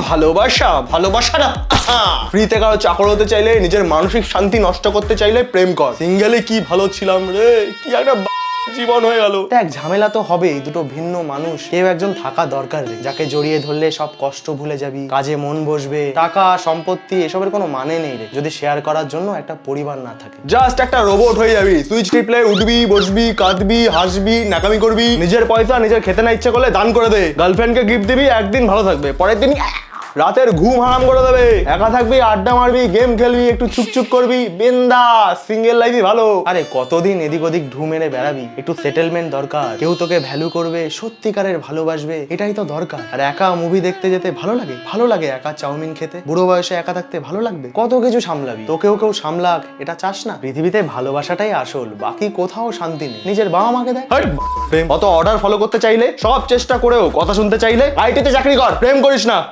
ভালোবাসা ভালোবাসা না ফ্রিতে কারো চাকর হতে চাইলে, নিজের মানসিক শান্তি নষ্ট করতে চাইলে প্রেম কর। সিঙ্গেলে কি ভালো ছিলাম রে, কি একটা জীবন হয়ে গেল। দেখ ঝামেলা তো হবেই, দুটো ভিন্ন মানুষ, কেউ একজন থাকা দরকার রে, যাকে জড়িয়ে ধরলে সব কষ্ট ভুলে যাবি, কাজে মন বসবে। টাকা সম্পত্তি এসবের কোনো মানে নেই রে যদি শেয়ার করার জন্য একটা পরিবার না থাকে। জাস্ট একটা রোবট হয়ে যাবি, সুইচ টিপলে উঠবি, বসবি, কাঁদবি, হাসবি, নাকামি করবি। নিজের পয়সা নিজের খেতে না ইচ্ছে করলে দান করে দে। গার্লফ্রেন্ডকে গিফট দিবি, একদিন ভালো থাকবে, পরের দিন রাতের ঘুম হারাম করে দেবে। একা থাকবি, আড্ডা মারবি, গেম খেলবি, একটু চুপচুপ করবি, বিন্দাস। সিঙ্গেল লাইফই ভালো। আরে কতদিন এদিক ওদিক ঢু মেরে বেড়াবি, একটু সেটেলমেন্ট দরকার। কেউ তোকে ভ্যালু করবে, সত্যিকারের ভালোবাসবে, এটাই তো দরকার। আর একা মুভি দেখতে যেতে ভালো লাগে, ভালো লাগে একা চাউমিন খেতে। বুড়ো বয়সে একা থাকতে ভালো লাগবে, কত কিছু সামলাবি। তোকেও কেউ সামলাক, এটা চাস না? পৃথিবীতে ভালোবাসাটাই আসল, বাকি কোথাও শান্তি নেই। নিজের বাবা মাকে দেখ। অত অর্ডার ফলো করতে চাইলে, সব চেষ্টা করেও কথা শুনতে চাইলে আইটিতে চাকরি কর, প্রেম করিস না।